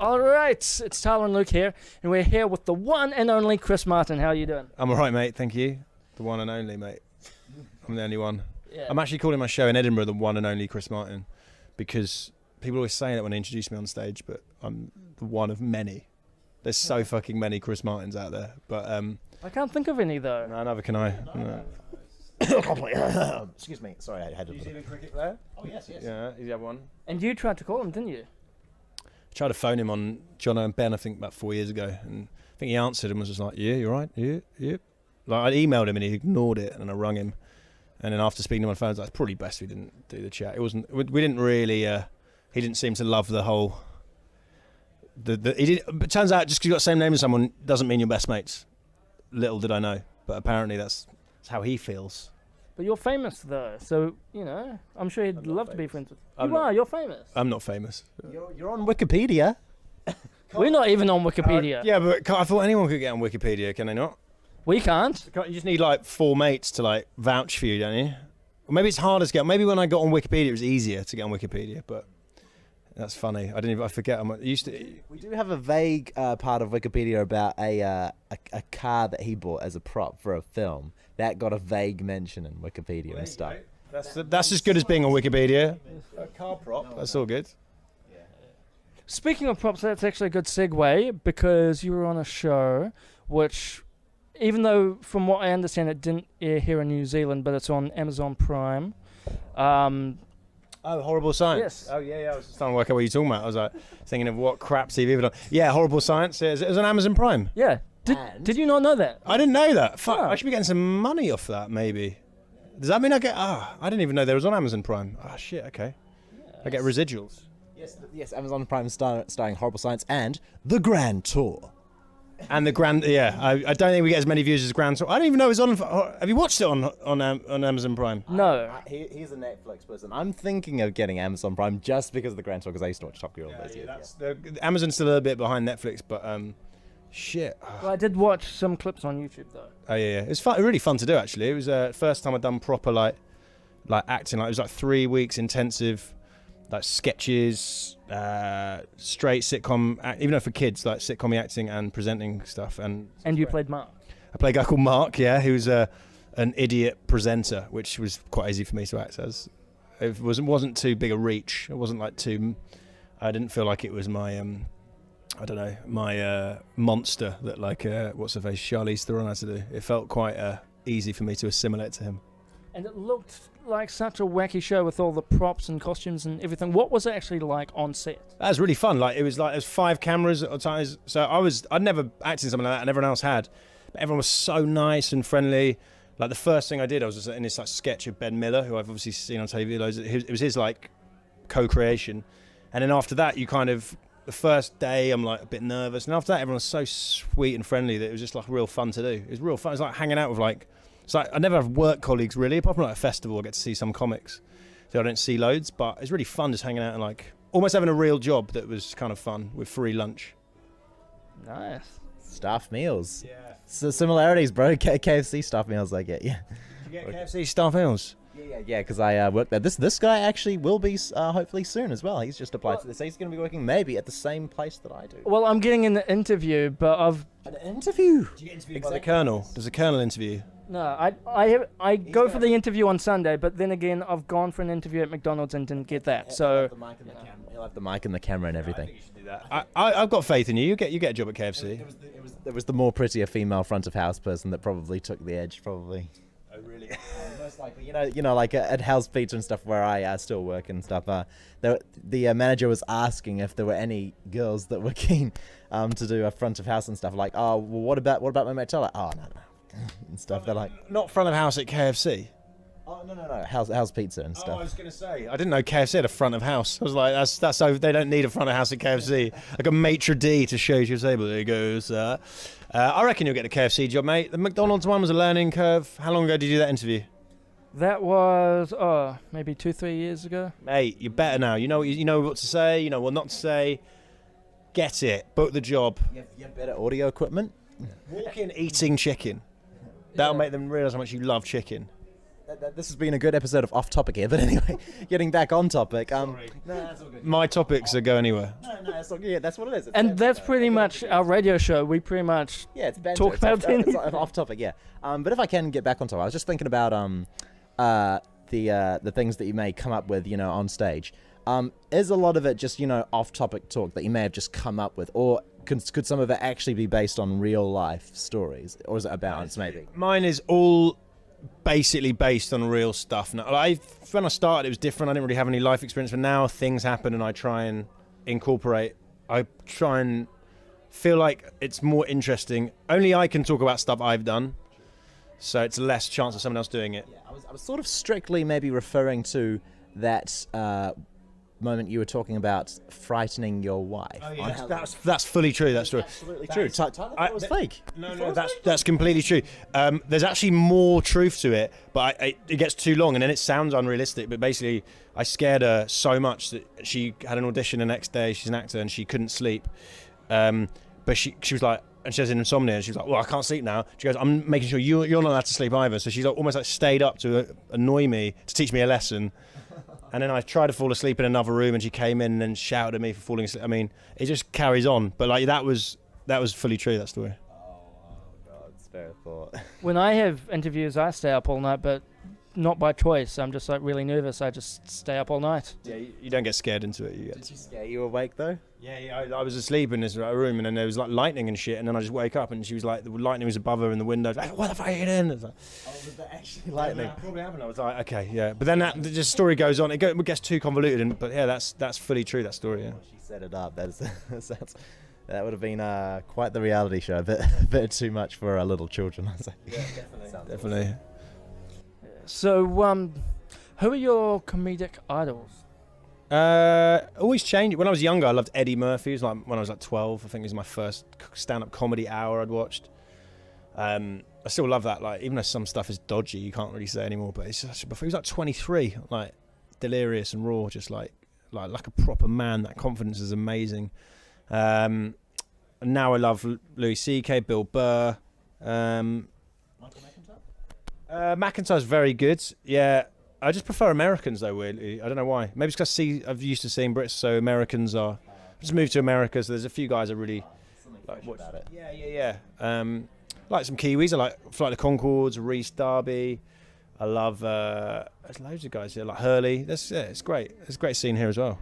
All right, it's Tylor and Luke here, and we're here with the one and only Chris Martin. How are you doing? I'm all right, mate. Thank you. The one and only, mate. I'm the only one. Yeah. I'm actually calling my show in Edinburgh the one and only Chris Martin because people always say that when they introduce me on stage, but I'm the one of many. There's so fucking many Chris Martins out there, but I can't think of any though. no, neither can I. No. Excuse me. Sorry, I had to. New Zealand cricket player? Oh yes, yes. Yeah, he's the other one. And you tried to call him, didn't you? Tried to phone him on Jono and Ben, I think about 4 years ago, and I think he answered and was just like, "Yeah, you're right. Yeah." Like I emailed him and he ignored it, and I rung him, and then after speaking to him on the phone, I was like, "It's probably best we didn't do the chat." It wasn't. We didn't really. He didn't seem to love the whole. He didn't. But it turns out just because you got the same name as someone doesn't mean you're best mates. Little did I know, but apparently that's how he feels. But you're famous though, so you know I'm sure he'd love to be friends with you. I'm not- You're famous. I'm not famous. You're on Wikipedia. We're not even on Wikipedia. Yeah, but I thought anyone could get on Wikipedia, can they not? We can't. You just need like 4 mates to like vouch for you, don't you? Or maybe it's harder to get. Maybe when I got on Wikipedia, it was easier to get on Wikipedia. But that's funny. I forget. I used to. We do have a vague part of Wikipedia about a car that he bought as a prop for a film that got a vague mention in Wikipedia and stuff. That's as good as being on Wikipedia. A car prop. That's all good. Speaking of props, that's actually a good segue because you were on a show which, even though from what I understand it didn't air here in New Zealand, but it's on Amazon Prime. Oh, Horrible Science. Yes. Oh, yeah. I was just trying to work out what you're talking about. I was like thinking of what crap TV have done. Yeah, Horrible Science. It was on Amazon Prime. Yeah. Did you not know that? I didn't know that. Fuck. Oh. I should be getting some money off that, maybe. Does that mean I get... I didn't even know there was on Amazon Prime. Oh, shit. Okay. I get residuals. Yes, Amazon Prime starring Horrible Science and The Grand Tour. And the Grand... Yeah. I don't think we get as many views as the Grand Tour. I don't even know it's on... Have you watched it on Amazon Prime? No. He's a Netflix person. I'm thinking of getting Amazon Prime just because of The Grand Tour, because I used to watch Top Gear all those years. Amazon's still a little bit behind Netflix, but... shit. Well, I did watch some clips on YouTube though. Oh yeah. It's fun. Really fun to do actually. It was the first time I'd done proper like acting. Like it was like 3 weeks intensive, like sketches, straight sitcom. Even though for kids, like sitcom acting and presenting stuff. And you played Mark. I played a guy called Mark. Yeah, who's an idiot presenter, which was quite easy for me to act as. It wasn't too big a reach. It wasn't like too. I didn't feel like it was my I don't know, my monster that like, what's her face, Charlize Theron had to do. It felt quite easy for me to assimilate to him. And it looked like such a wacky show with all the props and costumes and everything. What was it actually like on set? That was really fun. Like, it was 5 cameras at times. So I'd never acted in something like that and everyone else had. But everyone was so nice and friendly. Like the first thing I did, I was just in this like sketch of Ben Miller, who I've obviously seen on TV loads. It was his like co-creation. And then after that, you kind of... The first day, I'm like a bit nervous, and after that, everyone was so sweet and friendly that it was just like real fun to do. It was real fun. It was like hanging out with like, it's like I never have work colleagues really, apart from like a festival. I get to see some comics, so I don't see loads, but it's really fun just hanging out and like almost having a real job that was kind of fun with free lunch. Nice. Staff meals. Yeah. So similarities, bro. KFC staff meals I get. Yeah. Did you get KFC staff meals? Yeah, because I work there. This guy actually will be hopefully soon as well. He's just applied to this. He's going to be working maybe at the same place that I do. Well, I'm getting an interview, but an interview. Do you get interviewed by the Colonel? Does the Colonel interview? No, I go for the interview on Sunday, but then again, I've gone for an interview at McDonald's and didn't get that. So He'll have the mic and the camera and everything. I think you should do that. I've got faith in you. You get a job at KFC. It was the more prettier female front of house person that probably took the edge. Probably. Oh really? Most likely, you know, like at House Pizza and stuff where I still work and stuff. The manager was asking if there were any girls that were keen to do a front of house and stuff. Like, oh, well, what about my mate Tyler? Oh, no, and stuff. They're like, not front of house at KFC. oh no, House Pizza and Oh, stuff. I was going to say, I didn't know KFC had a front of house. I was like, that's so they don't need a front of house at KFC. Like a maitre d' to show you your table. There you go, sir. I reckon you'll get a KFC job, mate. The McDonald's one was a learning curve. How long ago did you do that interview? that was maybe 2-3 years ago. Mate, you're better now. You know what to say. You know what not to say. Get it. Book the job. You have better audio equipment. Walk in eating chicken. That'll make them realise how much you love chicken. This has been a good episode of Off Topic here, but anyway, getting back on topic. No, that's all good. My topics are go anywhere. No, that's all good. Yeah, that's what it is. And that's pretty much our radio show. We pretty much it's banter. talk about it's off topic. Yeah. But if I can get back on topic, I was just thinking about the things that you may come up with, on stage. Is a lot of it just off topic talk that you may have just come up with, or could some of it actually be based on real life stories, or is it a balance maybe? Mine is all basically based on real stuff. Now, when I started, it was different. I didn't really have any life experience, but now things happen, and I try and incorporate. I try and feel like it's more interesting. Only I can talk about stuff I've done, so it's less chance of someone else doing it. Yeah, I was sort of strictly maybe referring to that moment you were talking about frightening your wife. Oh, yeah. That's fully true, that story. Absolutely true. Tyler was fake. No, that's completely true. There's actually more truth to it, but it gets too long, and then it sounds unrealistic. But basically, I scared her so much that she had an audition the next day. She's an actor, and she couldn't sleep. But she was like, and she has insomnia, and she was like, well, I can't sleep now. She goes, I'm making sure you're not allowed to sleep either. So she's almost like stayed up to annoy me, to teach me a lesson. And then I tried to fall asleep in another room, and she came in and shouted at me for falling asleep. I mean, it just carries on. But like that was fully true, that story. Oh God, spare thought. When I have interviews, I stay up all night, but not by choice. I'm just like really nervous. I just stay up all night. Yeah, you don't get scared into it. Did she scare you awake though? Yeah, I was asleep in this room, and then there was like lightning and shit, and then I just wake up, and she was like, the lightning was above her in the window. Like, what the fuck are you doing? Like, was that actually lightning? Yeah, probably happened. I was like, okay, yeah. But then the story goes on. It gets too convoluted, but yeah, that's fully true, that story, yeah. She set it up. That would have been quite the reality show. A bit too much for our little children, I'd say. Yeah, definitely. So, who are your comedic idols? Always changed. When I was younger, I loved Eddie Murphy. It was like when I was like 12. I think it was my first stand-up comedy hour I'd watched. I still love that. Like, even though some stuff is dodgy, you can't really say anymore. But it's just, he was like 23, like delirious and raw, just like a proper man. That confidence is amazing. And now I love Louis C.K., Bill Burr. Michael McIntyre? McIntyre's very good. Yeah. I just prefer Americans though, weirdly. I don't know why. Maybe it's because I've used to seeing Brits, so Americans are. Just moved to America, so there's a few guys I really like. About it. Yeah. Like some Kiwis. I like Flight of the Conchords, Rhys Darby. I love. There's loads of guys here, like Hurley. It's great. It's a great scene here as well.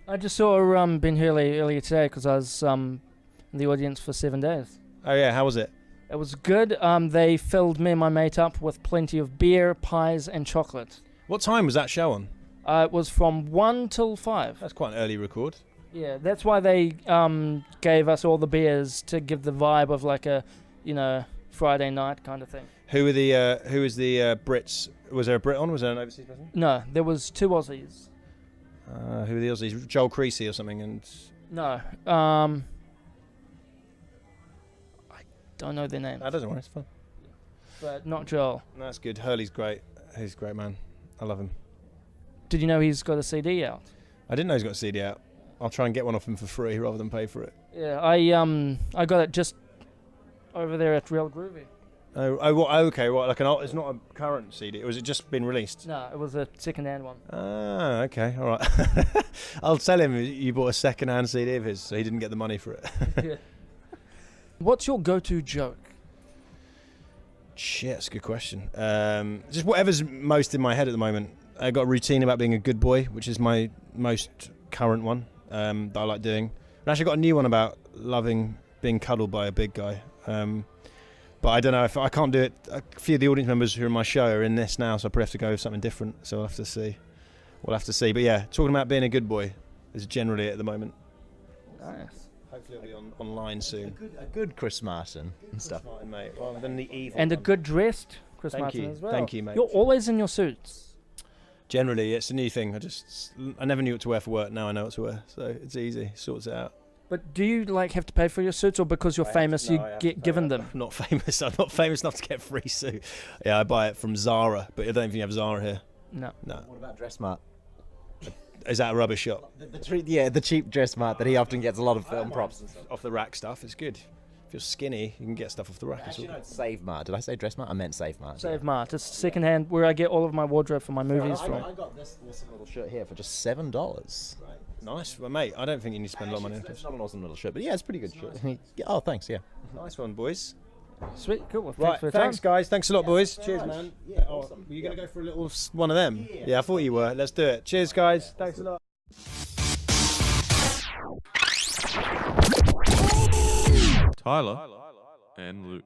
I just saw Ben Hurley earlier today because I was in the audience for 7 days. Oh yeah, how was it? It was good. They filled me and my mate up with plenty of beer, pies, and chocolate. What time was that show on? It was from 1 till 5. That's quite an early record. Yeah, that's why they gave us all the beers to give the vibe of like a, Friday night kind of thing. Who was the Brits? Was there a Brit on? Was there an overseas person? No, there was 2 Aussies. Who were the Aussies? Joel Creasy or something? And no, I don't know their names. That doesn't worry, it's fun. But not Joel. No, that's good. Hurley's great. He's a great man. I love him. Did you know he's got a CD out? I didn't know he's got a CD out. I'll try and get one off him for free rather than pay for it. Yeah, I got it just over there at Real Groovy. Okay. What? It's not a current CD. Was it just been released? No, it was a second-hand one. Ah, okay, all right. I'll tell him you bought a second-hand CD of his, so he didn't get the money for it. Yeah. What's your go-to joke? Shit, that's a good question. Just whatever's most in my head at the moment. I got a routine about being a good boy, which is my most current one that I like doing. And actually got a new one about loving being cuddled by a big guy. But I don't know if I can't do it. A few of the audience members who are in my show are in this now, so I probably have to go with something different. So we'll have to see. But yeah, talking about being a good boy is generally it at the moment. Nice. Hopefully it'll be online soon. A good Chris Martin and stuff. Martin, mate, rather than the evil. And a one. good dressed Chris Thank Martin you. as well. Thank you, mate. You're always in your suits. Generally, it's a new thing. I never knew what to wear for work. Now I know what to wear, so it's easy. Sorts it out. But do you have to pay for your suits, or because you're famous, you get given them? I'm not famous. I'm not famous enough to get a free suit. Yeah, I buy it from Zara, but I don't think you have Zara here. No. What about Dressmart? Is that a rubbish shop? The cheap Dressmart that he often gets a lot of film props and stuff. Off the rack stuff. It's good. if you're skinny, you can get stuff off the rack. Actually, no, it's Save Mart. Did I say Dress Mart? I meant Save Mart. Save Mart. It's secondhand where I get all of my wardrobe for my movies from. I got this awesome little shirt here for just $7. Nice. Well, mate, I don't think you need to spend a lot of money on It's this. not an awesome little shirt, but yeah, it's a pretty good shirt. Oh, thanks, yeah. Nice one, boys. Sweet, cool. Well, Right, for your thanks, time. guys. Thanks a lot, boys. Cheers, much. man. Yeah, Oh, awesome. were you going to go for a little one of them? Yeah, I thought you were. Let's do it. Cheers, guys. Thanks a lot. Tyler and Luke.